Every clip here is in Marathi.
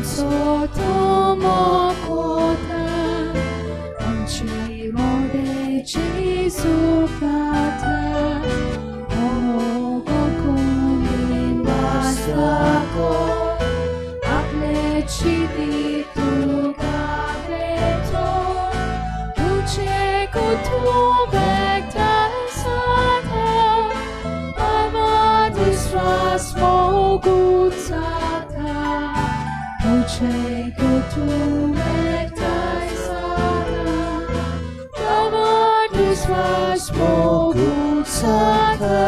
sotto mokota Anci mode Gesù kata Ogo kundin basako Aple chidi tu gaveto Tuche kutu bekta sata Amadisras mogut sata Tuche kutu bekta sata Amadisras mogut sata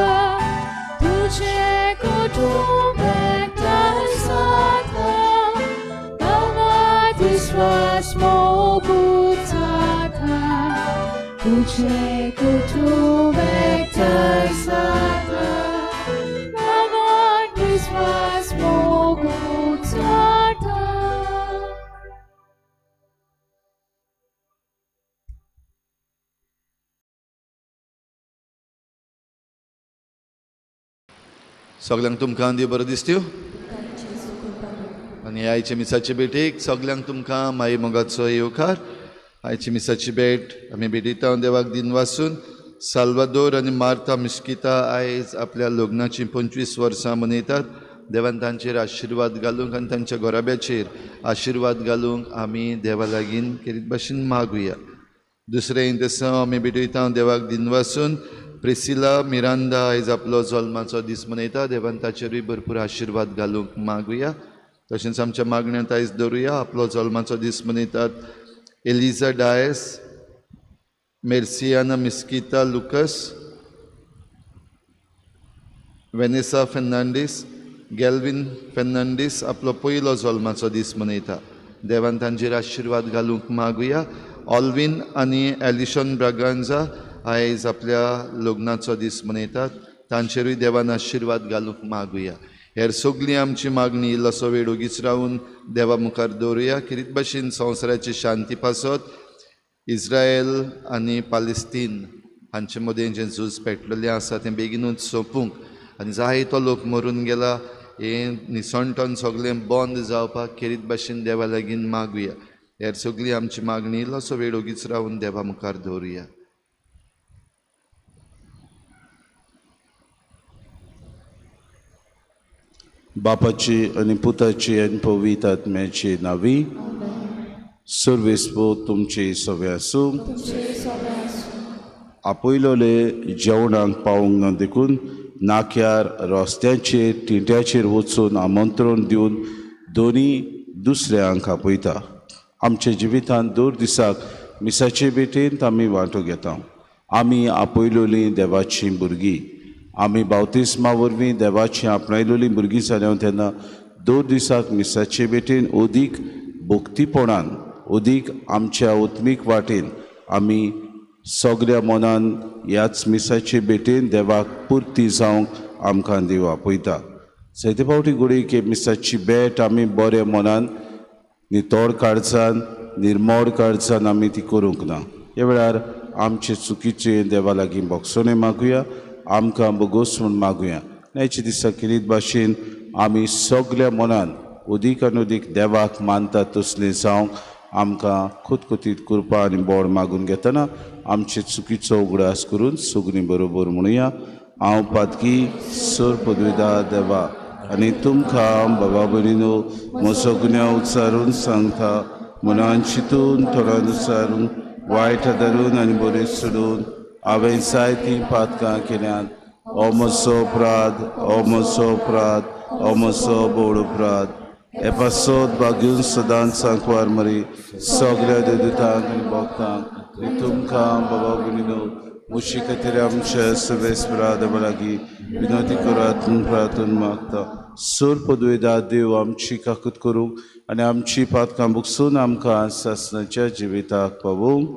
Tuche kutu bekta sata Amadisras mogut sata Tuche kutu bekta sata Amadisras mogut sata सगळ्यांक तुमकां देव बरो दिसत्यो आनी आयचे मिसाचे भेटेक सगळ्यांक तुमकां माई मोगाचो येवकार आयची मिसाची भेट आमी भेटयता देवाक दिन वासून साल्वादोर आनी मार्ता मिस्किता आयज आपल्या लग्नाची 25 वर्सां मनयतात देवान तांचेर आशिर्वाद घालूंक आनी तांच्या घोराब्याचेर आशिर्वाद घालूंक आमी देवा लागीं केरीत भाशेन मागुया दुसरें इंतसांव आमी भेटयता देवाक दिन वासून प्रिसिला मिरांदा आयज आपलो जल्माचो दीस मनयता देवान ताचेरूय भरपूर आशिर्वाद घालूंक मागुया तशेंच आमच्या मागण्यांत आयज दवरुया आपलो जल्माचो दीस मनयतात एलिजा डायस मेर्सियाना मिस्किता लुकस वेनेसा फेर्नांडीस गॅल्विन फेर्नांडीस आपलो पयलो जल्माचो दीस मनयता देवान तांचेर आशिर्वाद घालूंक मागुया ऑल्विन आनी एलिशन ब्रागांजा आयज आपल्या लग्नाचो दीस मनयतात तांचेरूय देवान आशिर्वाद घालूंक मागुया हेर सगळी आमची मागणी इल्लोसो वेळ ओगीच रावन देवा मुखार दवरुया किरीत भाशेन संवसाराची शांती पासत इस्रायल आनी पालेस्तीन हांचे मदें जें झूज पेटलेलें आसा तें बेगीनूच सोंपूंक आनी जायतो लोक मरून गेला हें निसंटन सगळें बंद जावपाक किरीत भाशेन देवा लागीं मागुया हेर सगळी आमची मागणी इल्लोसो वेळ ओगीच रावन देवा मुखार दवरुया बापाची आनी पुताची आनी पवित्र आत्म्याची नावी सर्वेस्पो तुमची सवे आसूं आपयलोले जेवणाक पावूंक ना देखून नाक्यार रस्त्याचेर टिट्याचेर वचून आमंत्रण दिवन दोनी दुसऱ्यांक आपयता आमच्या जिवितांत दर दिसाक मिसाचे भेटेंत आमी वांटो घेता आमी आपयलोलीं देवाचीं भुरगीं आमी बावतिस्मा वरवीं देवाची आपणायलोलीं भुरगीं जाल्यो तेन्ना दर दिसाक मिसाचे भेटेन अदीक भक्तीपणान अदीक आमच्या उत्मीक वाटेन आमी सगळ्या मनान ह्याच मिसाचे भेटेन देवाक पुर्ती जावंक आमकां देव आपयता जायते फावटी घडये मिसाची भेट आमी बऱ्या मनान नितोड काळजान निर्मोड काळजान आमी ती करूंक ना ह्या वेळार आमचे चुकीचे देवा लागीं बोगसोने मागुया आमकां बोगोस म्हूण मागुया न्यायचे दिसा किरीत भाशेन आमी सगळ्या मनान अदीक आनी अदीक देवाक मानतात तसलें जावंक आमकां खुतखुतीत कृपा आनी बोड मागून घेतना आमचे चुकीचो उगडास करून सगळीं बरोबर म्हणुया हांव पातकी सर पदवीदार देवा आनी तुमकां बाबा भयणीनो म्हजो गुन्यांव उच्चारून सांगता मनान चिंतून तोंडान उच्चारून वायट धरून आनी बरें सोडून हांवें जायतीं पातकां केल्यात हो म्हजो अपराध हो म्हजो अपराध हो म्हजो बोड अपराध हे पासत भाग्यून सदांच सांकवार मरी सगळ्या देवदूतांक आनी भक्तांक आनी तुमकां बाबा भयणीनो मुशी खातीर आमच्या सर्वेस्परा देवा लागीं विनंती करात म्हूण प्रार्थना मागता सर पदवेदार देव आमची काकूत करूंक आनी आमची पातकां बुकसून आमकां सासणाच्या जिविताक पावूंक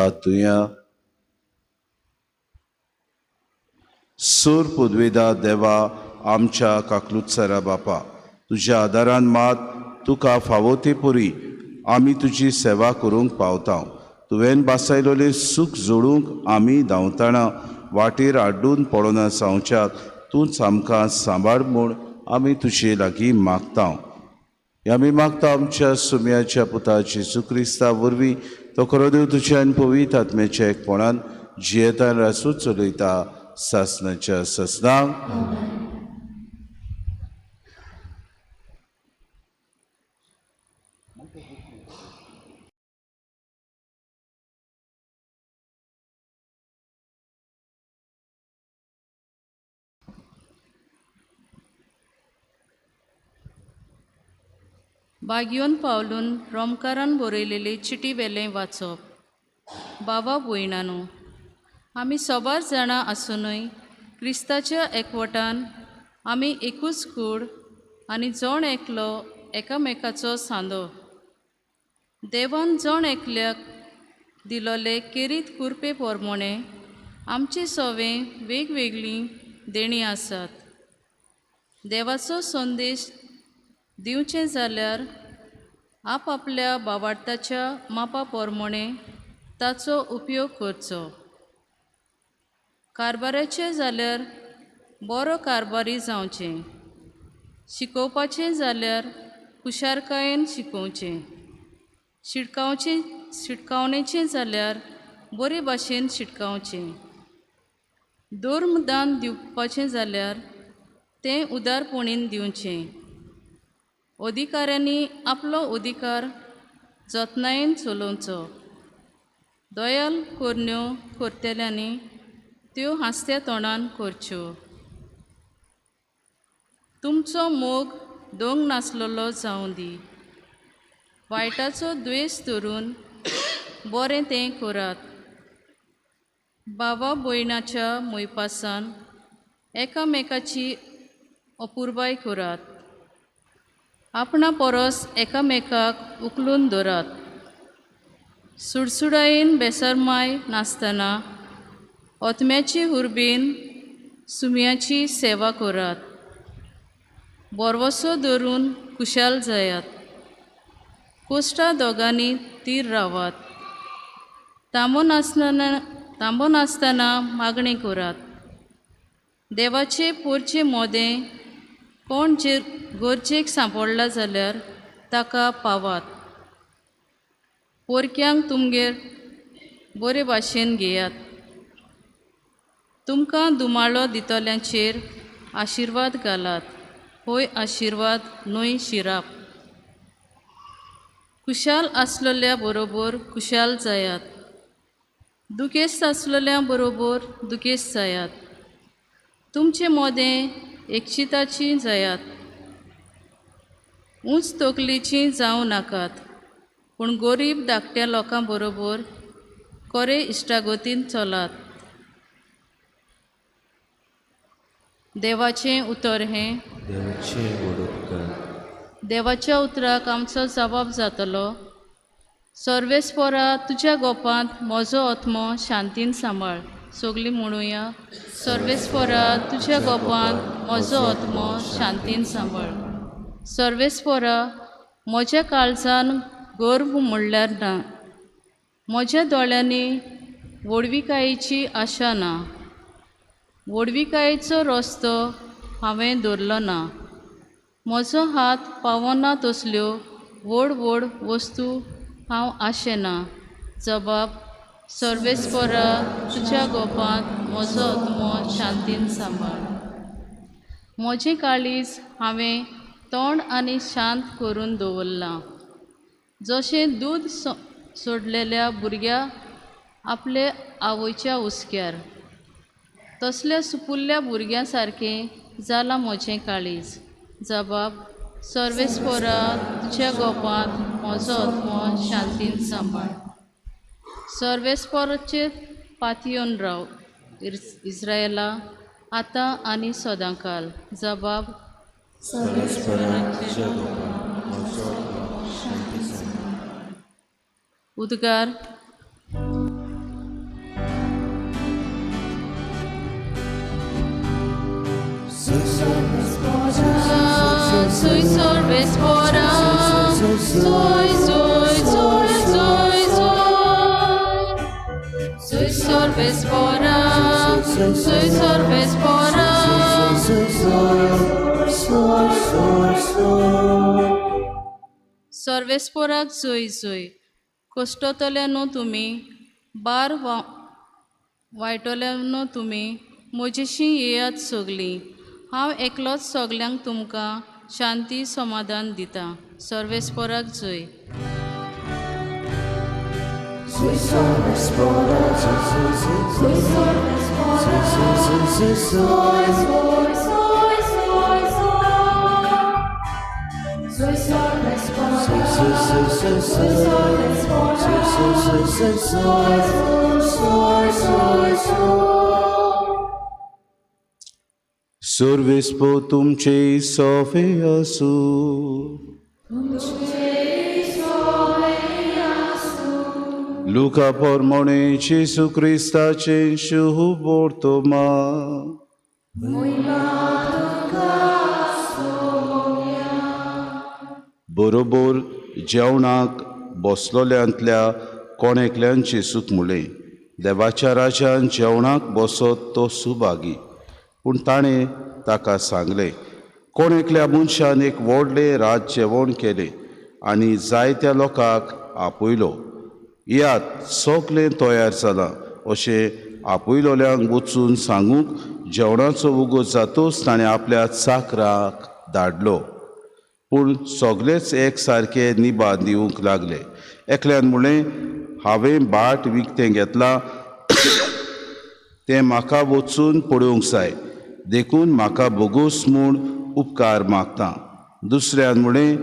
सदां तुया सूर पुदवेदा देवा आमच्या काकलुत्सरा बापा तुज्या आदारान मात तुका फावो ते पुरी आमी तुजी सेवा करूंक पावता तुवें बासायलोले सूख जोडूंक आमी धांवतना वाटेर आड्डून पडोना जावच्याक तूंच आमकां सांबाळ म्हूण आमी तुजे लागीं मागता आमी मागता आमच्या सुम्याच्या पुता जेजू क्रिस्ता वरवीं तो खरो देव तुज्या आनी पवित्र आत्म्याच्या एकपणान जियेता आनी रासूच चलयता सासणाच्या ससनांक बागयोन पावलून रोमकारान बरयलेली चिटी वेलें वाचप बाबा भयणानो आमी सोबार जाणां आसुनूय क्रिस्ताच्या एकवटान आमी एकूच कूड आनी जण एकलो एकामेकाचो सांदो देवान जण एकल्याक दिलोले केरीत कुरपे पोरमोणे आमचे सोवें वेगवेगळीं देणी आसात देवाचो संदेश दिवचें जाल्यार आपआपल्या भावार्थाच्या मापा पोरमोणे ताचो उपयोग करचो कारबाराचें जाल्यार बरो कारबारी जावचें शिकोवपाचें जाल्यार हुशारकायेन शिकोवचें शिटकावणेचें जाल्यार बरे भाशेन शिटकावचें धर्मदान दिवपाचें जाल्यार तें उदारपणीन दिवचें अधिकाऱ्यांनी आपलो अधिकार जतनायेन चलोवचो दयाल कोरण्यो करतल्यांनी त्यो हांसत्या तोंडान करच्यो तुमचो मोग दोंग नासलेलो जावं दी वायटाचो द्वेश धरून बरें तें करात बाबा भयणाच्या मोयपासान एकामेकाची अपुरबाय करात आपणा परस एकामेकाक उखलून दवरात सुडसुडायेन बेसरमाय नासतना ओतम्याची हुरबीन सुमयाची सेवा करात बोरवसो धरून खुशाल जायात कोश्टा दोगांनी तीर रावात तांबो नासतना मागणी करात देवाचे पोरचे मोदें कोण जे गोरचेक सांपडला जाल्यार ताका पावात पोरक्यांक तुमगेर बरे भाशेन घेयात तुमकां दुमाळो दितल्यांचेर आशिर्वाद घालात होय आशिर्वाद न्हय शिराप खुशाल आसलेल्या बरोबर खुशाल जायात दुखेस्त आसलेल्या बरोबर दुखेस्त जायात तुमचे मोदें एकशिताची जायात उंच तोकलीची जावं नाकात पूण गरीब धाकट्या लोकां बरोबर खरे इश्टागोतीन चलात देवाचें उतर हें देवाच्या उतराक आमचो जबाब जातलो सर्वेस्परा तुज्या गोपांत म्हजो आत्मो शांतीन सांबाळ सगळीं म्हणुया सर्वेस्परा तुज्या गोपांत म्हजो आत्मो शांतीन सांबाळ सर्वेस्परा म्हज्या काळजान गर्व म्हणल्यार ना म्हज्या दोळ्यांनी व्हडविकायेची आशा ना व्हडविकायेचो रस्तो हांवें धरलो ना म्हजो हात पावना तसल्यो व्हड व्हड वस्तू हांव आशेना जबाब सर्वेस्परा तुज्या गोपांत म्हजो आत्मो शांतीन सांबाळ म्हजें काळीज हांवें तोंड आनी शांत करून दवरलां जशें दूद सोडलेल्या भुरग्या आपले आवयच्या हुस्क्यार तसल्या सुपुल्ल्या भुरग्यां सारकें जालां म्हजें काळीज जबाब सर्वेस्परा तुज्या गोपांत म्हजो आत्मो शांतीन सांबाळ सर्वेस्पराचेर पातयेवन राव इस्रायेला आतां आनी सदांकाल जबाब उद्गार Soy, soy, soy, soy, soy. Soy sorbespora. Soy sorbespora. सर्वेस्पोराक सोय सोय कश्टतल्यानो तुमी बार वायटल्यानो तुमी म्हजेशी येयात सगलीं हांव एकलोच सगल्यांक तुमकां शांती समाधान दिता सर्वेस्पोराक सोय Soy sorbespora. Soy sorbespora. Soy, soy, soy, soy, soy. Soy sorbespora. Soy sorbespora. Soy, soy, soy. सर्वेस्पो तुमचे सोफे असू लुका पोरमोणे जेसू क्रिस्ताचे शुभ वर्तमा बरोबर जेवणाक बसलोल्यांतल्या कोणेकल्यान जेसूक म्हणलें देवाच्या राजान जेवणाक बसत तो सुभागी पूण ताणें ताका सांगलें कोणेकल्या मनशान एक व्हडलें रात जेवण केलें आनी जायत्या लोकांक आपयलो यात सगलें तयार जालां अशें आपयलोल्यांक वचून सांगूंक जेवणाचो उगो जातूच ताणें आपल्या चाकराक धाडलो पूण सगळेच एक सारके निबाद दिवंक लागले एकल्यान म्हणलें हांवें बाट विकतें घेतलां तें म्हाका वचून पळोवंक जाय देखून म्हाका बोगूस म्हूण उपकार मागता दुसऱ्यान म्हणलें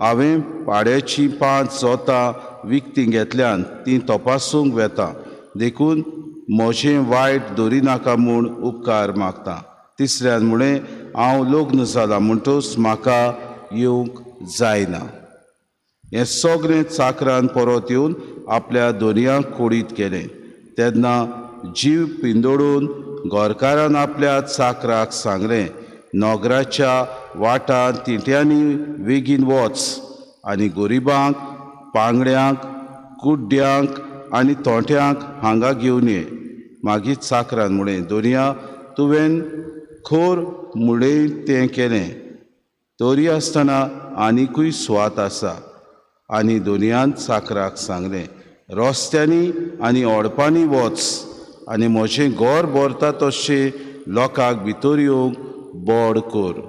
हांवें पाड्याची 5 जोतां विकतीं घेतल्यान तीं तपासूंक वेता देखून म्हजें वायट दवरिनाका म्हूण उपकार मागता तिसऱ्यान म्हणलें हांव लग्न जालां म्हणटूच म्हाका येवंक जायना हें सगळें चाकरान परत येवन आपल्या दोनयांक कोडीत केलें तेन्ना जीव पिंदोडून गोरकारान आपल्या चाकराक सांगलें नोगराच्या वाटार तिट्यांनी बेगीन वच आनी गोरिबांक पांगड्यांक कुड्ड्यांक आनी तोंट्यांक हांगा घेवन ये मागीर चाकरान म्हणलें दोनया तुवें खोर मुळें तें केलें तोरी आसतना आनिकूय स्वात आसा आनी दोनयान चाकराक सांगलें रस्त्यांनी आनी ओडपांनी वच आनी म्हजें घर भरता तशें लोकांक भितर येवंक बोड कर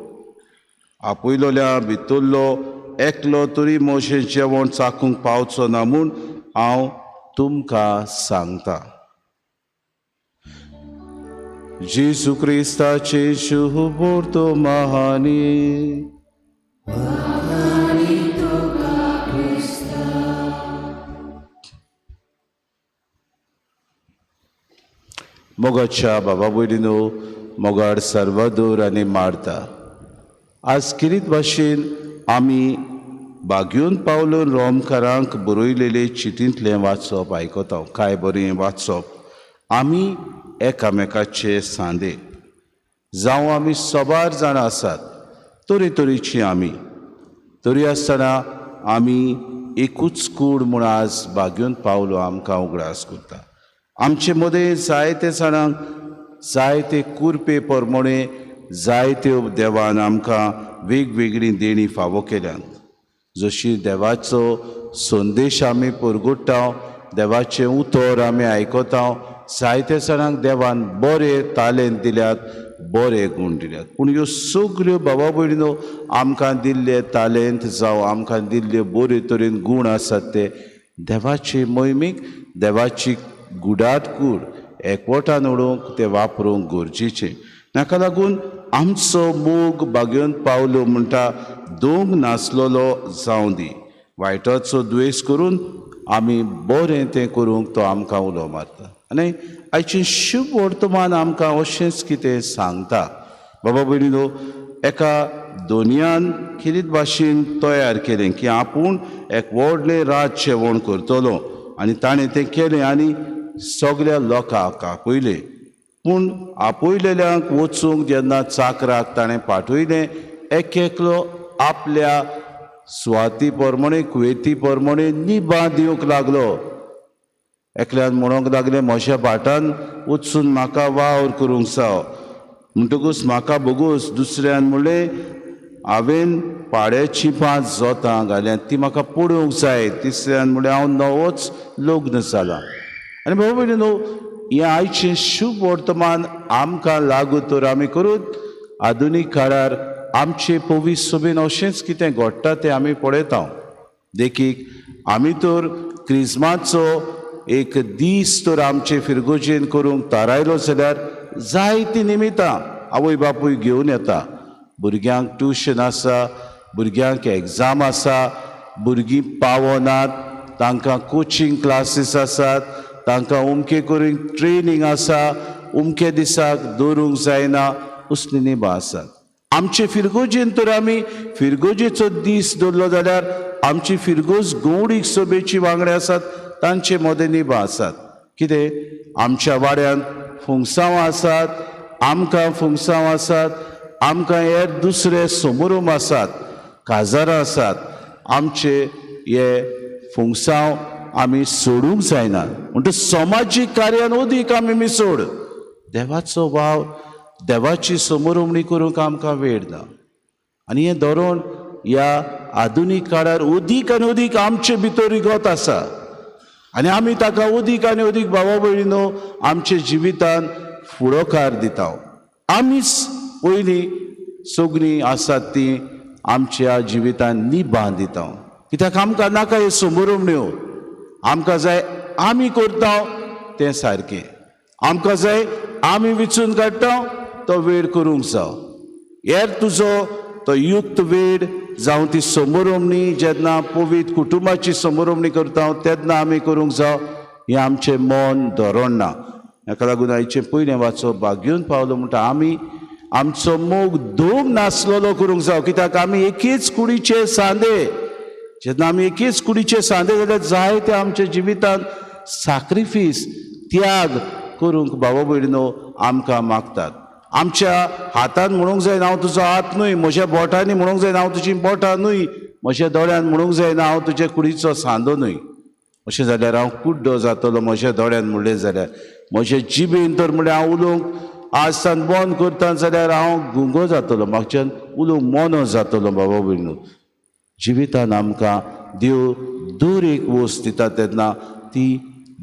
आपयलोल्या भितरलो एकलो तरी म्हजें जेवण चाखूंक पावचो ना म्हूण हांव तुमकां सांगता जेसू क्रिस्ताचे शुभ वर्तमानी मोगाच्या बाबा भयणीनो मोगाड सर्वादोर आनी मारता आज किरीत भाशेन आमी बागेवन पावलून रोमकारांक बरयलेले चिठींतलें वाचप आयकता काय बरें वाचप आमी एकामेकाचे सांदे जावं आमी सोबार जाणां आसात तरेतरेचीं आमी तरी आसतना आमी एकूच कूड म्हूण आज बागेवन पावलो आमकां उगडास करता आमचे मदें जायते जाणांक जायते कुरपे परमणे जायत्यो देवान आमकां वेगवेगळीं देणी फावो केल्यात जशी देवाचो संदेश आमी परगट्टा देवाचें उतर आमी आयकता जायते जाणांक देवान बरे तालेंत दिल्यात बरे गूण दिल्यात पूण ह्यो सगळ्यो बाबा भयणीनो आमकां दिल्ले तालेंत जावं आमकां दिल्ले बरे तरेन गूण आसात ते देवाचे मोहिमेक देवाची गुडाट कूड एकवटान उडोवंक ते वापरूंक गरजेचें नाका लागून आमचो मोग बागेवन पावलो म्हणटा दोंग नासलोलो जावं दी वायटाचो द्वेश करून आमी बरें तें करूंक तो आमकां उलो मारता आनी आयचें शुभ वर्तमान आमकां अशेंच कितें सांगता बाबा भयणीनो एका दोनयान किरीत भाशेन तयार केलें की आपूण एक व्हडलें रात जेवण करतलो आनी ताणें तें केलें आनी सगळ्या लोकांक आपयलें पूण आपयलेल्यांक वचूंक जेन्ना चाकराक ताणें पाठयलें एक एकलो आपल्या सुवाती पोरमणे कुवेती पोरमणे निबां दिवंक लागलो. एकल्यान म्हणूंक लागलें म्हज्या भाटान वचून म्हाका वावर करूंक जाय. म्हणटकूच म्हाका बगूस दुसऱ्यान म्हणलें हांवें पाड्याची 5 जोतां घाल्यात ती म्हाका पडोवंक जाय. तिसऱ्यान म्हणलें हांव नवोच लग्न जालां. आनी भाऊ भयणीनो, हें आयचें शुभ वर्तमान आमकां लागू तर आमी करूत आधुनीक काळार आमचे पवित्र सभेन अशेंच कितें घडटा तें आमी पळयता. देखीक आमी तर क्रिस्मासचो एक दीस तर आमचे फिरगोजेन करूंक थारायलो जाल्यार जायतीं निमितां आवय बापूय घेवन येता. भुरग्यांक ट्युशन आसा, भुरग्यांक एग्जाम आसा, भुरगीं पावनात, तांकां कोचिंग क्लासीस आसात, तांकां उमके करून ट्रेनींग आसा, उमके दिसाक दवरूंक जायना, असली निबां आसात. आमचे फिरगोजेन तर आमी फिरगोजेचो दीस दवरलो जाल्यार आमची फिरगोज गवडीक सभेची वांगडे आसात तांचे मोदें निबां आसात. कितें आमच्या वाड्यान फुंगसांव आसात, आमकां फुंगसांव आसात, आमकां हेर दुसरे समारंभ आसात, काजारां आसात. आमचे हे फुंगसांव आमी सोडूंक जायना. म्हणटा समाजीक कार्यान अदीक आमी मिसोड. देवाचो वाव, देवाची समोरवणी करूंक आमकां वेळ ना. आनी हें धोरण ह्या आधुनीक काळार अदीक आनी अदीक आमचे भितर इगत आसा. आनी आमी ताका अदीक आनी अदीक भावा भयणीनो आमच्या जिवितान फुडोकार दिता. आमीच पयलीं सगळीं आसात तीं आमच्या जिवितान निबां दिता. कित्याक आमकां नाका ह्यो समोरवण्यो. आमकां जाय आमी करता तें सारकें. आमकां जाय आमी विचून काडटा तो वेळ करूंक जाय. हेर तुजो तो युक्त वेळ जावं ती समोरवणी जेन्ना पवित्र कुटुंबाची समोरवणी करता तेन्ना आमी करूंक जाय. हें आमचें मन धोरण ना. हेका लागून आयचें पयलें वाचप भाग घेवन पावलो म्हणटा आमी आमचो मोग दोग नासलेलो करूंक जाय. कित्याक आमी एकेच कुडीचे सांदे. जेन्ना आमी एकेच कुडीचे सांदे जाल्यार जाय ते आमच्या जिवितान सॅक्रिफीस त्याग करूंक भावा भयणीनो आमकां मागतात. आमच्या हातान म्हणूंक जायना हांव तुजो हात न्हय, म्हज्या बोटांनी म्हणूंक जायना हांव तुजी बोटां न्हय, म्हज्या दोळ्यान म्हणूंक जायना हांव तुज्या कुडीचो सांदो न्हय. अशें जाल्यार हांव कुड्डो जातलो म्हज्या दोळ्यान म्हणलें जाल्यार. म्हज्या जिबेन तर म्हणल्यार हांव उलोवंक आज सान बंद करता जाल्यार हांव गुंगो जातलो, म्हागच्यान उलोवंक मोनो जातलो भावा भयणीनो. जिवितान आमकां देव दर एक वस्त दिता तेन्ना ती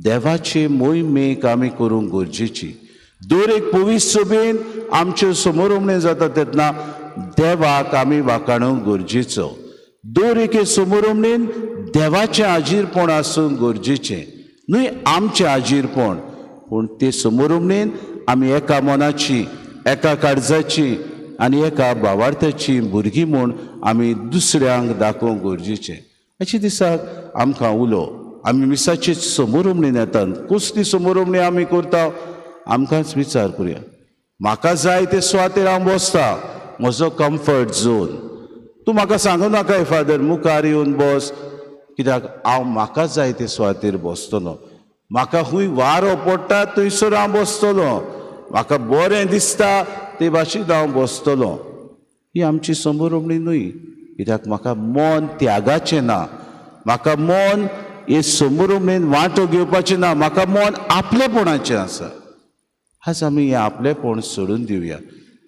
देवाचे मोहिमेक आमी करूंक गरजेची. दर एक पवित्र सभेन आमच्यो समोरवणी जाता तेन्ना देवाक आमी वाखाणूंक गरजेचो. दर एके समोरवणेन देवाचें हाजीरपण आसूंक गरजेचें, न्हय आमचें हाजीरपण. पूण ते समोरवणेन आमी एका मनाची, एका काळजाची आनी एका भावार्थाची भुरगीं म्हूण आमी दुसऱ्यांक दाखोवंक गरजेचें. हाचे दिसाक आमकां उलो आमी मिसाचे समोरवणेन येतात. कसली समोरवणी आमी करता आमकांच विचार करुया. म्हाका जाय ते सुवातेर हांव बसता, म्हजो कम्फर्ट झोन. तूं म्हाका सांगूं नाका फादर मुखार येवन बस, कित्याक हांव म्हाका जाय ते सुवातेर बसतलो. म्हाका खंय वारो पडटा थंयसर हांव बसतलो. म्हाका बरें दिसता ते भाशेन हांव बसतलो. ही आमची समोरवणी न्हय. कित्याक म्हाका मन त्यागाचें ना. म्हाका मन हे समोरवणेन वांटो घेवपाचें ना. म्हाका मन आपलेपणाचें आसा. आज आमी हें आपलेपण सोडून दिवया.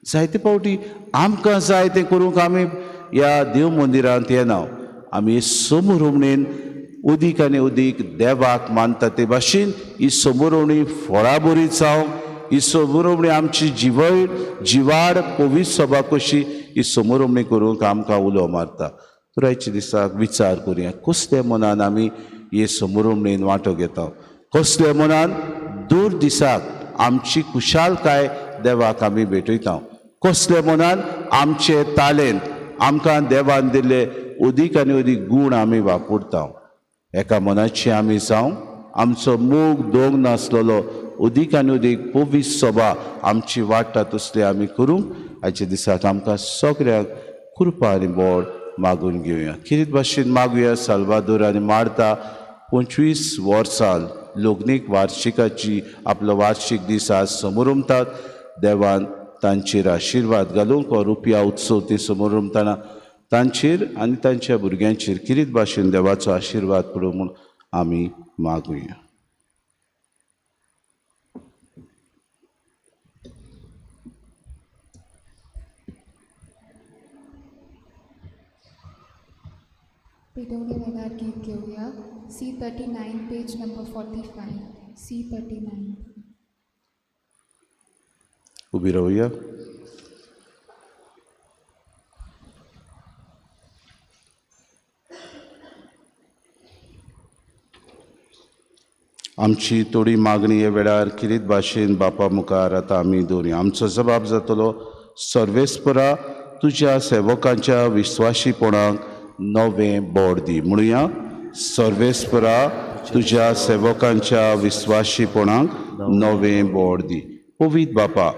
जायते फावटी आमकां जाय तें करूंक आमी ह्या देव मंदिरांत येना. आमी समोरवणेन अदीक आनी अदीक देवाक मानता ते भाशेन ही समोरवणी फळां बरी जावं, ही समोरवणी आमची जिवाड पवित्र सभा कशी ही समोरवणी करूंक आमकां उलो मारता. तर आयच्या दिसाक विचार करुया कसल्या मनान आमी हे समोरवणेन वांटो घेता. कसल्या मनान दर दिसाक आमची कुशालकाय देवाक आमी भेटयता. कसल्या मनान आमचे तालेंत आमकां देवान दिल्ले अदीक आनी अदीक गूण आमी वापरता. एका मनाची आमी जावं, आमचो मोग दोग नासलेलो अदीक आनी अदीक पवित्र सभा आमची वाडटा तसली आमी करूंक आयच्या दिसाक आमकां सगळ्यांक कृपा आनी बोड मागून घेवया. कितें भाशेन मागुया. साल्वादोर आनी मार्ता 25 वर्सां लग्नीक वार्षिकाची आपलो वार्षिक दीस आज समोरंभतात. देवान तांचेर आशिर्वाद घालूंक हो रुपया उत्सव ते समोरंभतना तांचेर आनी तांच्या भुरग्यांचेर किरीत भाशेन देवाचो आशिर्वाद पडूं म्हूण आमी मागुया. पेटवणी वेगार गीत घेऊया. C39 page number 45. C39. उबी रावया. आमची थोडी मागणी हे वेळार किरीत भाशेन बापा मुखार आतां आमी दवरया. आमचो जबाब जातलो, सर्वेस्परा तुज्या सेवकांच्या विस्वाशीपणाक नवें बोड दी. म्हणुया, सर्वेस्परा तुज्या सेवकांच्या विस्वाशीपणाक नवें बोड दी. पवित बापा,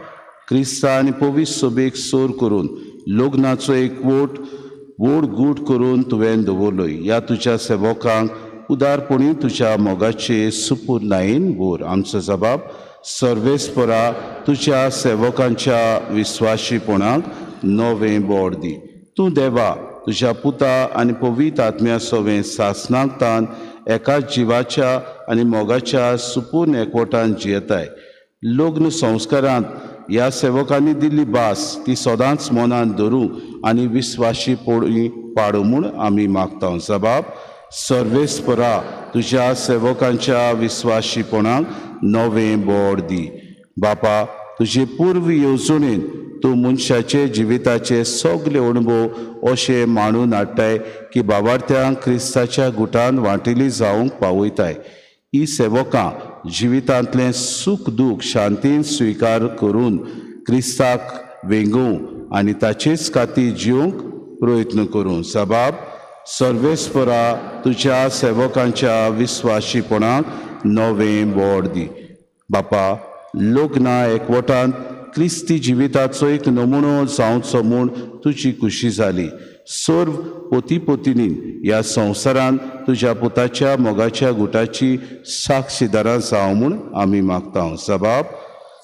क्रिस्ता आनी पवित सोबेक सोर करून लग्नाचो एक व्हड गूट करून तुवें दवरलोय. ह्या तुज्या सेवकांक उदारपणी तुज्या मोगाचे सुपूर्णायेन भर. आमचो जबाब, सर्वेस्परा तुज्या सेवकांच्या विस्वाशीपणाक नवें बोड दी. तूं देवा तुज्या पुता आनी पवित आत्म्या सोवें सासणाकतान एकाच जिवाच्या आनी मोगाच्या सुपूर्ण एकवटान जियेताय. लग्न संस्कारांत ह्या सेवकांनी दिल्ली भास ती सदांच मनांत धरूं आनी विस्वाशी पाडूं म्हूण आमी मागता. जबाब, सर्वेस्परा तुज्या सेवकांच्या विस्वाशीपणाक नवें बोड दी. बापा, तुजे पूर्व येवजणेन तूं मनशाचे जिविताचे सगळे अणभव अशे मांडून हाडटाय की बाबार्थ्यांक क्रिस्ताच्या गुटान वांटिली जावंक पावयताय. ही सेवकां जिवितांतलें सुख दूख शांतीन स्विकार करून क्रिस्ताक वेंगूं आनी ताचेच खातीर जिवंक प्रयत्न करूं. जबाब, सर्वेस्परा तुज्या सेवकांच्या विस्वाशीपणाक नवें बोड दी. बापा, लग्ना एकवटांत क्रिस्ती जिविताचो एक नमुनो जावचो म्हूण तुजी खुशी जाली. सर्व पोती ह्या संवसारांत तुज्या पुताच्या मोगाच्या गुटाची साक्षीदारां जावं म्हूण आमी मागता. जबाब,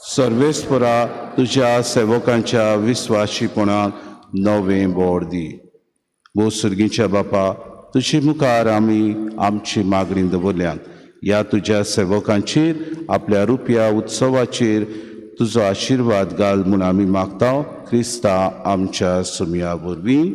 सर्वेस्परा तुज्या सेवकांच्या विस्वाशीपणाक नवें बोड दी. भोव सुर्गीच्या बापा, तुजे मुखार आमी आमची मागणी दवरल्या. ह्या तुज्या सेवकांचेर आपल्या रुपया उत्सवाचेर तुजो आशिर्वाद घाल म्हूण आमी मागता. क्रिस्ता आमच्या सुमया वरवीं.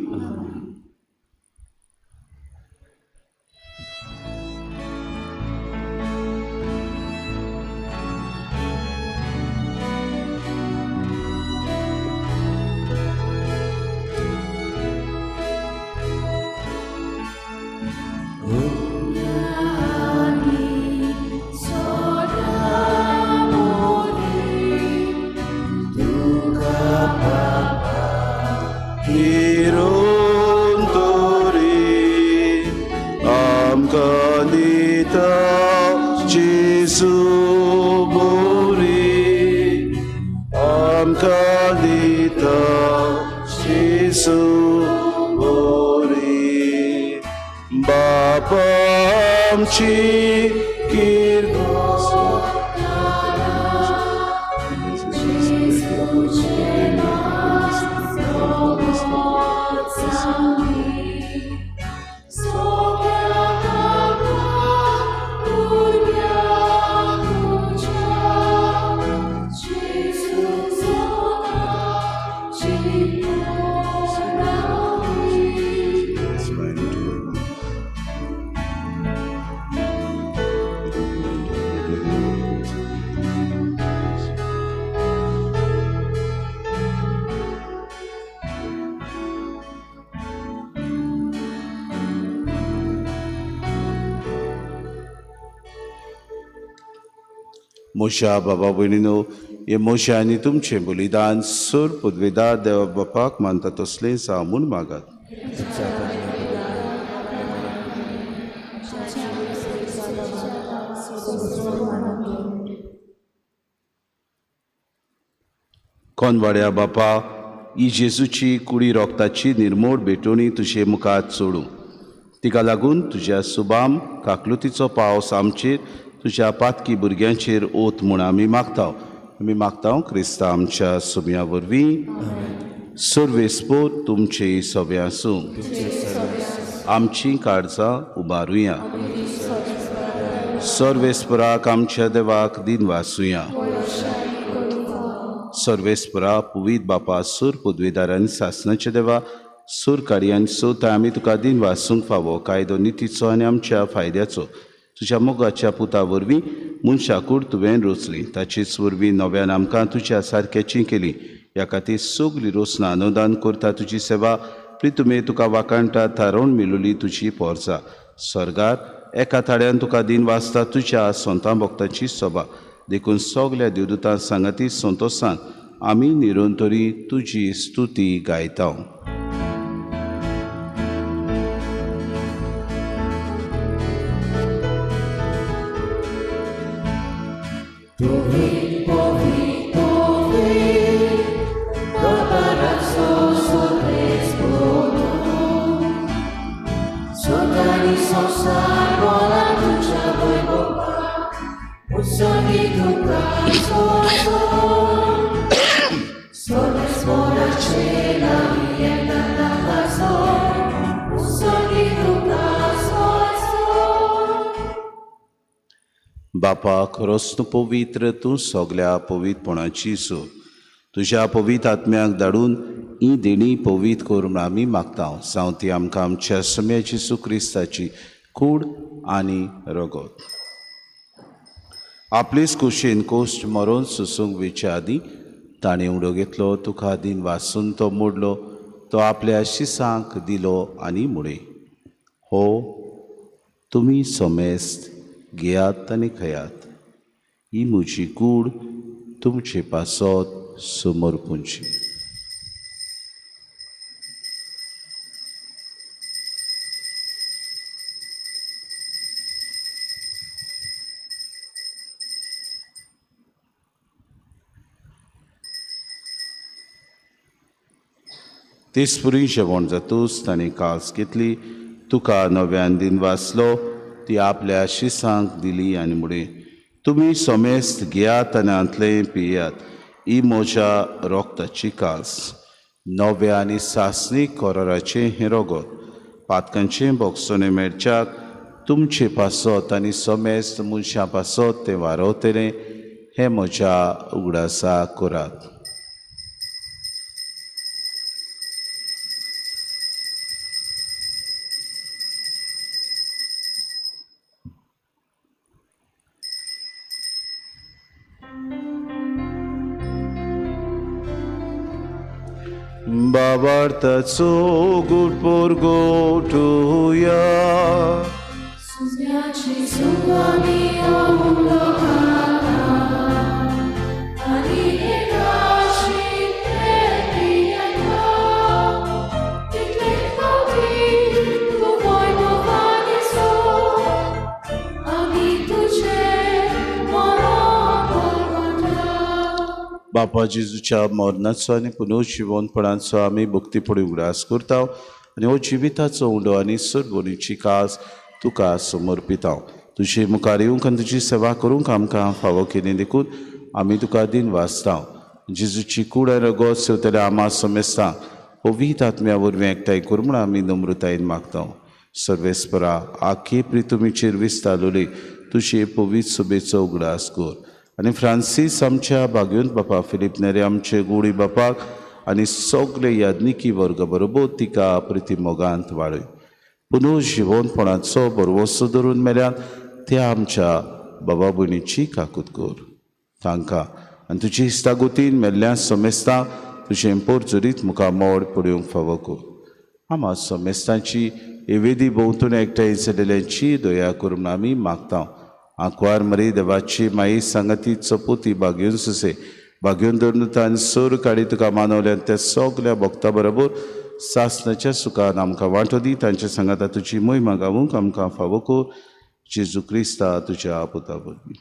मोशा बाबा भयणीनो, हे मोशा आनी तुमचें बलिदान सर पदवेदार देवा बापाक मानता तसलें जावं म्हूण मागात. कोनवाड्या बापा, ही जेजूची कुडी रोगताची निर्मोळ भेटोवणी तुजे मुखार सोडूं. तिका लागून तुज्या सुबाम काकलुतीचो पावस आमचेर तुज्या पातकी भुरग्यांचेर ओत म्हूण आमी मागता. क्रिस्ता आमच्या सुमया वरवीं. सर्वेस्पोर तुमचे सोबे आसूं. आमची काळजां उबारुया. सर्वेस्पराक आमच्या देवाक दिन वासुया. सर्वेस्परा पुवीत बापा सूर पदवीदार आनी सासणाचे देवा सूर काडी आनी सोता आमी तुका दिन वासूंक फावो कायदो नितीचो आनी आमच्या फायद्याचो तुज्या मोगाच्या पुता वरवीं मनशाकूड तुवें रोचली. ताचीच वरवीं नव्यान आमकां तुज्या सारक्याची केली. ह्या खातीर सगलीं रोसनां अनुदान करता तुजी सेवा प्रितुमे तुका वाकाणटा थारोवन मेळुली तुजी पोरसां. स्वर्गार एका थाड्यान तुका दिन वाचता तुज्या सोंता भक्ताची सभा देखून सगल्या देवदूतां सांगाती संतोशान आमी निरंतरी तुजी स्तुती गायता. बापा खरोच तूं पवित्र, तूं सगल्या पवित्रपणाची सोय. तुज्या पवित्र आत्म्याक धाडून ही देणी पवित्र करून आमी मागता. जावं ती आमकां आमच्या सम्याची सुक्रिस्ताची कूड आनी रगत. आपलीच कुशीन कोश्ट मरोन सुसूंक वेच्या आदीं ताणें उडो घेतलो. तुका दिन वाचून तो मोडलो. तो आपल्या शिसांक दिलो आनी मुडे. हो तुमी सोमेस्त घेयात आनी खयात. ही म्हजी कूड तुमचे पासत समर्पूंची. तिसपुरी जेवण जातूच ताणें कास घेतली. तुका नव्यान दिन वाचलो. ती आपल्या शिसांक दिली आनी मुडे. तुमी सोमेस्त घेयात आनी आंतले पियात. ही म्हज्या रोगताची कास. नव्या आनी सासणीक कोराराचें हें रगत. पातकांचें बोगसोने मेळच्याक तुमचे पासत आनी सोमेस्त मनशां पासत तें वारवतलें. हें म्हज्या उगडासा करात. बाबार्थाचो गुटपोर गोठुया. सुज्ञाची सुवामी अमूल्य खाता आनी एकाशी प्रेमियता तितले कवी तू वैभवानी सो आमी तुझे मरण करता. बापा जेजूच्या मरणाचो आनी पुनर्जीवनपणाचो आमी भक्तीपणी उगडास करता आनी हो जिविताचो उंडो आनी सर्वोनीची कास तुका समर्पिता. तुजे मुखार येवंक आनी तुजी सेवा करूंक आमकां फावो केली देखून आमी तुका दिन वाचता. जेजूची कूड आनी रगत सेवतल्या आमा समेस्तां पवित्र आत्म्या वरवीं एकठांय करूं म्हूण आमी नम्रतायेन मागता. सर्वेस्परा आख्खे प्रितुमीचेर विस्तारलोली तुजे पवित्र सभेचो उगडास कर. आनी फ्रांसीस आमच्या भाग्यवंत बापा फिलीप नेरे आमचे गुडी बापाक आनी सगळे याज्ञिकी वर्ग बरोबर तिका प्रिती मोगांत वाडय. पुनर्जीवनपणाचो बरवसो धरून मेल्यान त्या आमच्या बाबा भयणीची काकूत कर. तांकां आनी तुजी इश्टागोतीन मेल्ल्या समेस्तां तुजें पोरजोरीत मुखार मोड पडूंक फावो कर. आमा समेस्तांची एवेदी भोंवतून एकठांय जाल्ल्यांची दया करून आमी मागता. आंकवार मरी देवाची माई सांगाती चपोती भाग्योन सुसे भाग्योन धरून सोर काडी तुका मानवल्यान त्या सगल्या भक्तां बरोबर सासणाच्या सुखान आमकां वांटो दी. तांच्या सांगाता तुजी महिमा गावूंक आमकां फावो कर. जेजू क्रिस्ता तुज्या पुता वरवीं.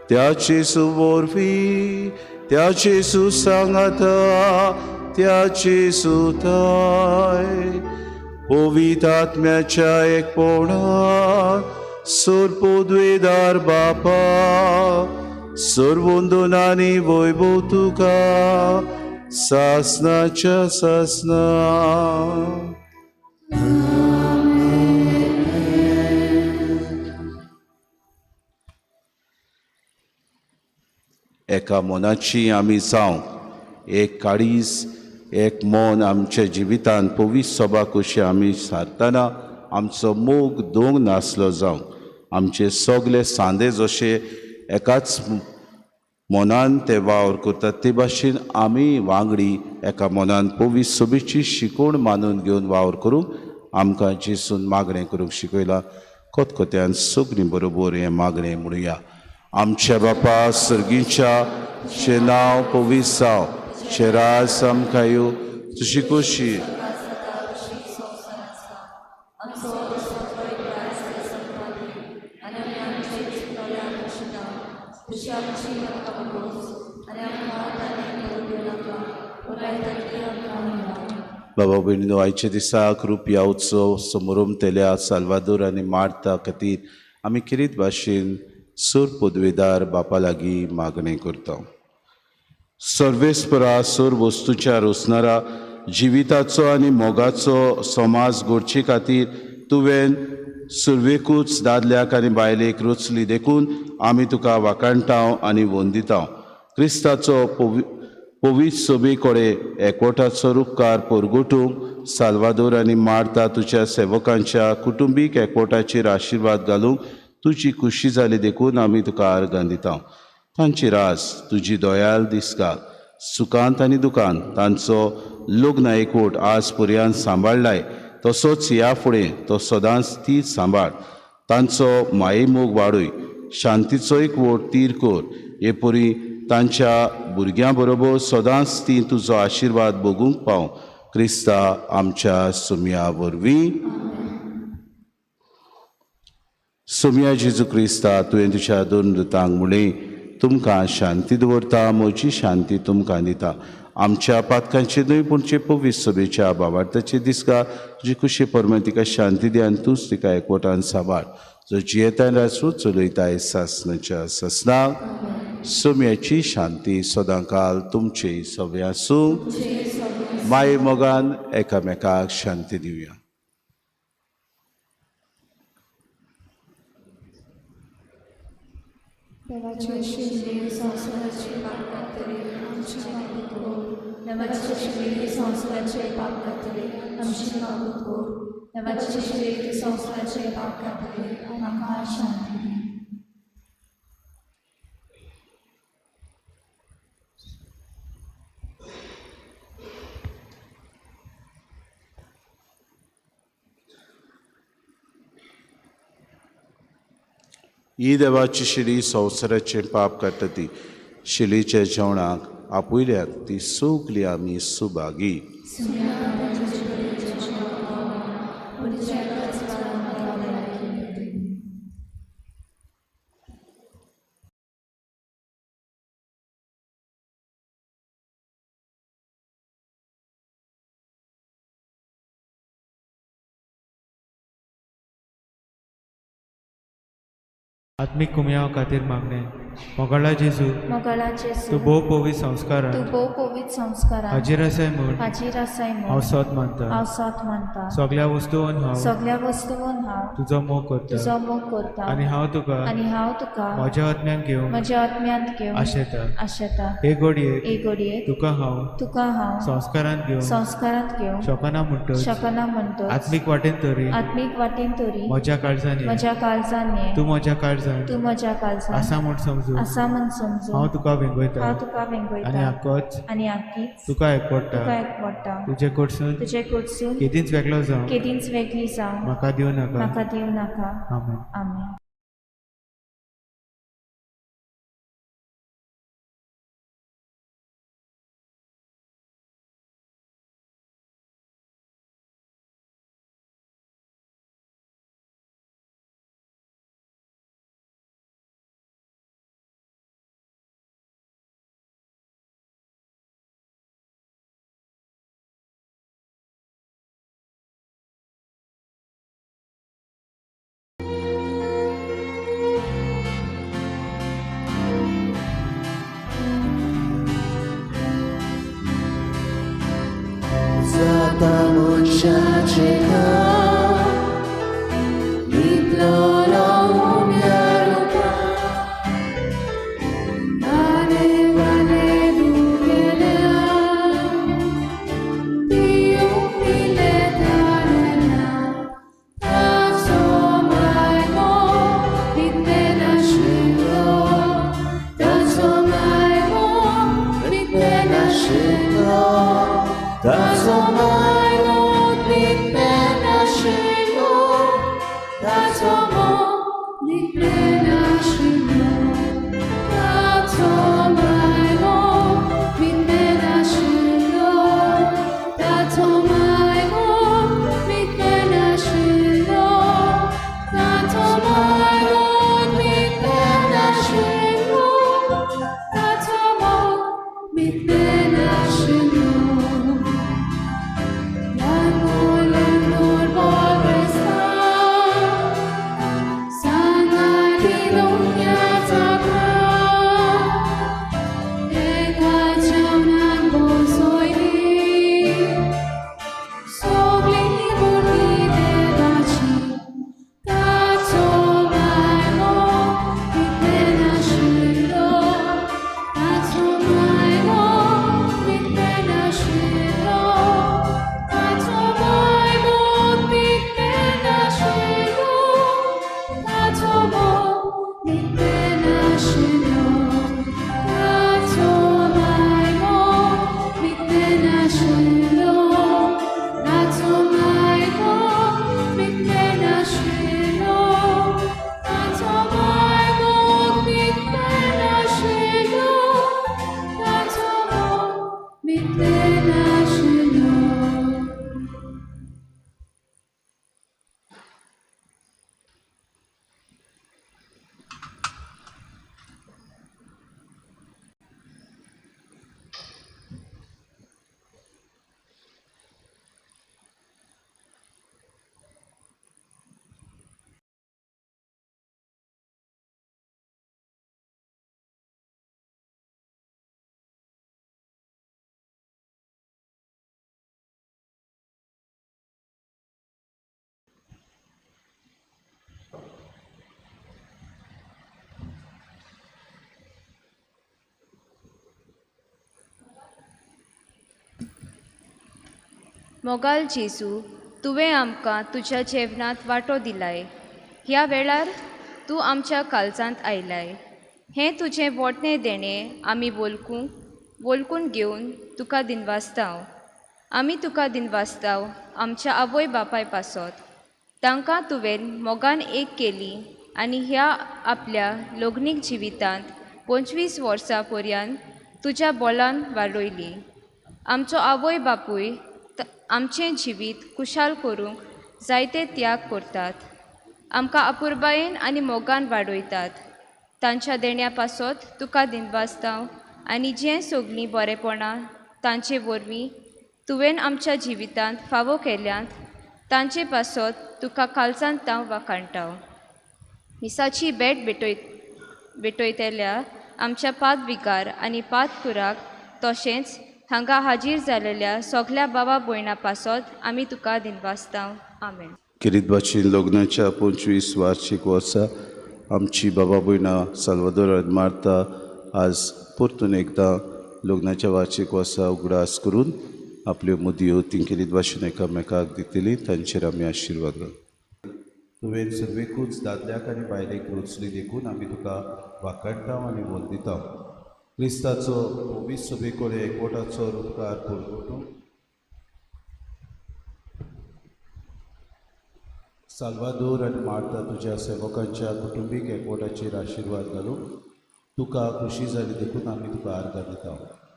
त्याचे सुवरवीं त्याचे सुसांगाता त्याचे सुताय पवित्र आत्म्याच्या एकपणान सर्पोद्वेदार बापा सर्वोंदोनानी वैभव तुका ससनाच्या ससना. एका मोनाची आमी जावं, एक काळीज, एक मोन आमच्या जिवितांत पवित्र सभा कशी आमी सारतना आमचो मोग दोंग नासलो जावं. आमचे सगळे सांदे जशे एकाच मोनान ते वावर करतात ते भाशेन आमी वांगडी एका मोनान पवित्र सभेची शिकवण मानून घेवन वावर करूंक आमकां जेसून मागणें करूंक शिकयलां. कोतकोत्यान सगळीं बरोबर हें मागणें म्हणुया. आमच्या बापा सर्गीच्या शे नांव पवित्र जावं, शे राज आमकां येवं, तुजी खोशी बाबा भयणीनो, आयच्या दिसाक रुपया उत्सव समारंभतेल्या साल्वादोर आनी मार्ता खातीर आमी किरीत भाशेन सूर पदवेदार बापा लागीं मागणें करता. सर्वेस्परा सूर वस्तूच्या रोसणारा जिविताचो आनी मोगाचो समाज घडचे खातीर तुवें सुरवेकूच दादल्याक आनी बायलेक रचली देखून आमी तुका वाकाणटाव आनी वंदिताव. क्रिस्ताचो पवित्र सभे कडेन एकवटाचो उपकार परगटूंक साल्वादोर आनी मार्ता तुज्या सेवकांच्या कुटुंबीक एकवटाचेर आशिर्वाद घालूंक तुजी खुशी जाली देखून आमी तुका आर्गां दिता. तांची रास तुजी दोयाल दिसका सुखांत आनी दुखांत तांचो लग्न एकवट आज पर्यंत सांबाळलाय, तसोच ह्या फुडें तो सदांच तीच सांबाळ. तांचो माये मोग वाडय, शांतीचो एकवट तीर कर. हे परी तांच्या भुरग्यां बरोबर सदांच ती तुजो आशिर्वाद भोगूंक पाव. क्रिस्ता आमच्या सुमया वरवीं. सुमया जेजू क्रिस्ता, तुवें तुज्या दोन दुतांक म्हणलें, तुमकां शांती दवरता, म्हजी शांती तुमकां दिता. आमच्या पातकांचे न्हय पूण पवित्र सभेच्या भावार्थाचे दिसका तुजी खुशी परमे तिका शांती दी आनी तूंच तिका एकवटान सांबाळ. जो जियेता रासूं चलयताय सासनाच्या ससनाक. सुमयाची शांती सदांकाल तुमचे सवे आसूं. माये मोगान एकामेकाक शांती दिवया. देवाचे शिल्ले संसाराचे पाप करतले आमची मागणी कर. देवाचे शिल्ले संसाराचे पाप करतले आमची मागणी कर. देवाचे शिल्ले संसाराचे पाप करतले आमकां शांती दी. ही देवाची शिडी संवसाराचे पाप काडटा ती. शिलीच्या जेवणाक आपुयल्यात ती सोगली आमी सुभागी. आत्मिक कुमयाव खातीर मागणें. मोगळा जेजू, तूं भोव पवित्र संस्कारान हाजीर आसाय म्हूण हांव सत मानता. सगळ्या वस्तूंवन हांव तुजो मोग करता आनी हांव तुका म्हज्या आत्म्यांत घेवंक आशेता. हे घडयेक तुका हांव संस्कारांत घेवंक शकना म्हणटच आत्मीक वाटेन तरी म्हज्या काळजांनी तूं म्हज्या काळजांत आसा म्हूण समजून हांव तुका वेंगयता आनी आख्खीच तुका एकवडटा. तुजे कडसून केदींच वेगळी जावं म्हाका दिवं नाका. आमेन. मोगाल जेजू तुवें आमकां तुज्या जेवणांत वांटो दिलाय. ह्या वेळार तूं आमच्या काळजांत आयलाय. हें तुजें वोटणें देणें आमी वळखून घेवन तुका दिनवासतांव. आमी तुका दिनवासतांव आमच्या आवय बापाय पासत. तांकां तुवें मोगान एक केली आनी ह्या आपल्या लग्नीक जिवितांत 25 वर्सां पर्यंत तुज्या बोलान वाडयली. आमचो आवय बापूय आमचें जिवीत खुशाल करूंक जायते त्याग करतात. आमकां आपुरबायेन आनी मोगान वाडयतात. तांच्या देण्या पासत तुका दिनवासतांव आनी जें सगलीं बरेपणां तांचे वरवीं तुवें आमच्या जिवितांत फावो केल्यांत तांचे पासत तुका काळजांतांव वाखाणटाव. मिसाची भेट भेटयतल्या आमच्या पादविकार आनी पादकुराक तशेंच हांगा हाजीर जालेल्या सगल्या बाबा भयणां पासत आमी तुका दिनवासतांव. आमेन. किरीतबाची लग्नाच्या 25 वार्षिक वर्सा आमची बाबा भयणां साल्वादोर आनी मार्ता आज परतून एकदां लग्नाच्या वार्षिक वर्सा उगडास करून आपल्यो मुदयो तिंकेरीत भाशेन एकामेकाक दितली. तांचेर आमी आशिर्वाद घालता. तुवें सर्वेकूच दादल्याक आनी बायलेक रोचली देखून आमी तुका वाखाणटा आनी वोल दिता. क्रिस्ताचो पवित्र सभे कडेन एकवटाचो उपकार करून साल्वादोर आनी मार्ता तुज्या सेवकांच्या कुटुंबीक एकवटाचेर आशिर्वाद घालून तुका खुशी जाली देखून आमी तुका आर्गां दिता.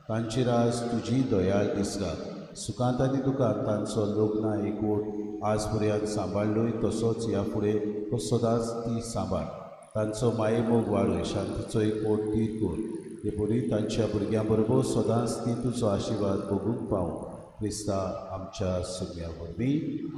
तांचेर आज तुजी दयाळ दिसला. सुखांत आनी दुखांत तांचो लग्न एकवट आज पर्यंत सांबाळलोय तसोच ह्या फुडें तो सदांच ती सांबाळ. तांचो मायेमोग वाडय. शांतीचो एकवट तीर कर. हे बरी तांच्या भुरग्यां बरोबर सदांच ती तुजो आशिर्वाद भोगूंक पावूं. क्रिस्ता आमच्या सगळ्या वरवीं.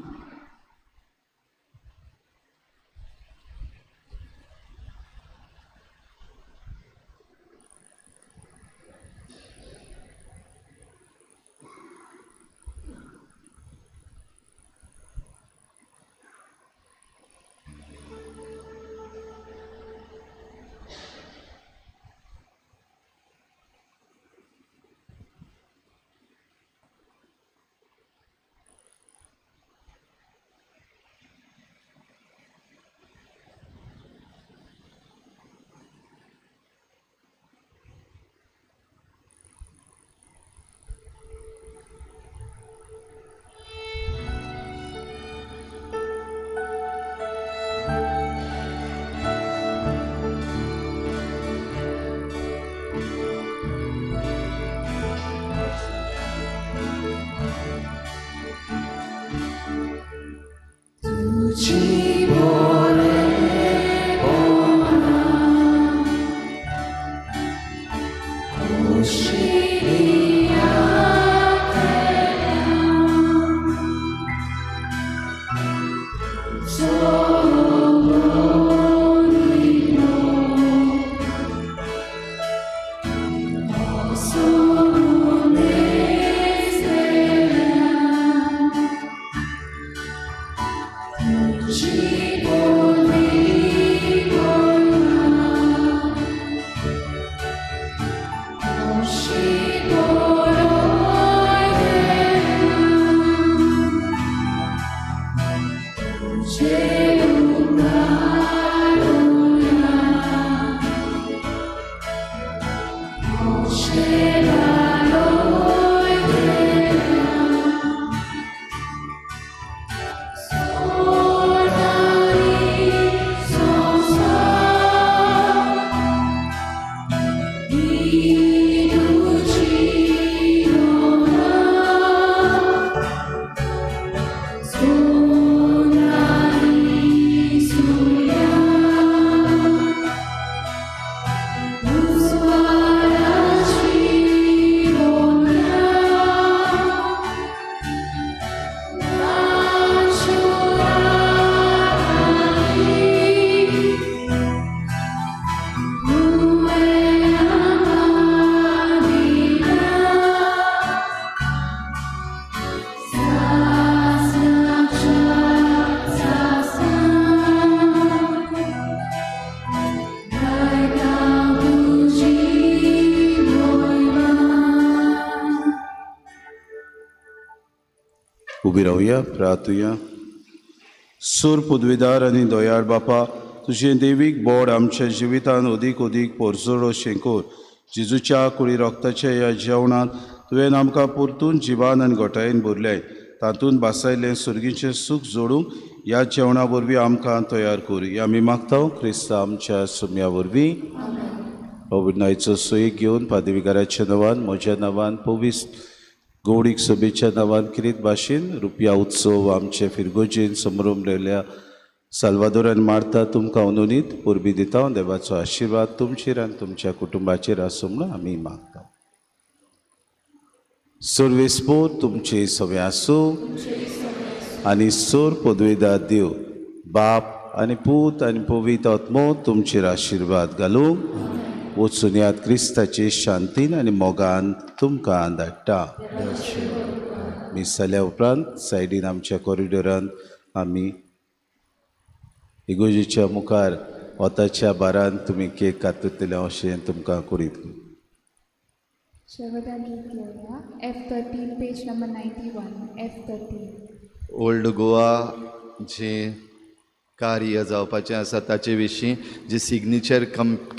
उबी रावया, प्रार्थुया. सूर पदवीदार आनी दोयाळ बापा, तुझे देवीक बोड आमच्या जिवितान अदीक अदीक पोरजोड अशें कोर. जेजूच्या कुडी रोगताच्या ह्या जेवणांत तुवें आमकां परतून जिवान आनी घोटायेन भरलें. तातूंत बासायलें सुर्गीचें सूख जोडूंक ह्या जेवणा वरवीं आमकां तयार कर. ही आमी मागता क्रिस्ता आमच्या सुम्या वरवीं. पवित्रायचो सोयीक घेवन पादेविकाराच्या नांवान, म्हज्या नांवान, पवित्र गौडीक सभेच्या नांवान किरीत भाशेन रुपया उत्सव आमचे फिरगोजेन समोरलेल्या साल्वादोरान मारता तुमकां उनोनीत परबी दिता. देवाचो आशिर्वाद तुमचेर आनी तुमच्या कुटुंबाचेर आसूं म्हणून आमी मागता. सर्वेस्पोर तुमचे सवे आसूं आनी सोर पदवेदार देव बाप आनी पूत आनी पवित्र आत्मो तुमचेर आशिर्वाद घालूं. वचून याद क्रिस्ताचे शांतीन आनी मोगान तुमकां धाडटा. मीस जाल्या उपरांत सायडीन आमच्या कॉरिडोरान आमी इगोजेच्या मुखार वताच्या बारान तुमी केक काततले अशें तुमकां करीत. शेवटाक गीत घेवया. F13 page number 91. F13. Old Goa जें कार्य जावपाचें आसा ताचे विशीं जी सिग्नेचर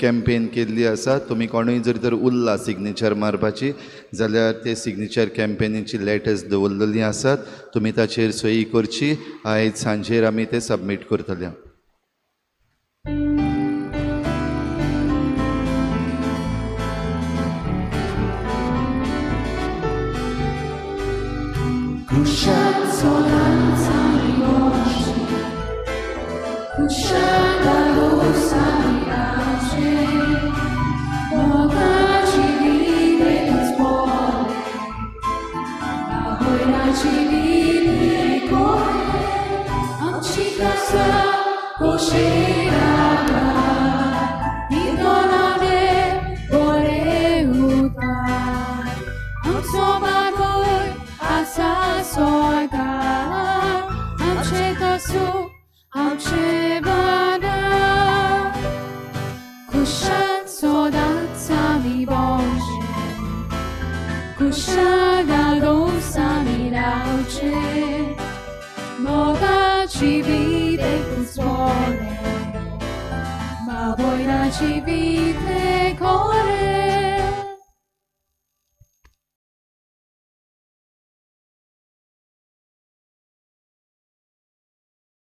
कॅम्पेन केल्ली आसा, तुमी कोणूय जर तर उरला सिग्नेचर मारपाची जाल्यार ते सिग्नेचर कॅम्पेनीची लेटर्स दवरलेलीं आसात. तुमी ताचेर सही करची. आयज सांजेर आमी ते सबमीट करतले. Ci vite corre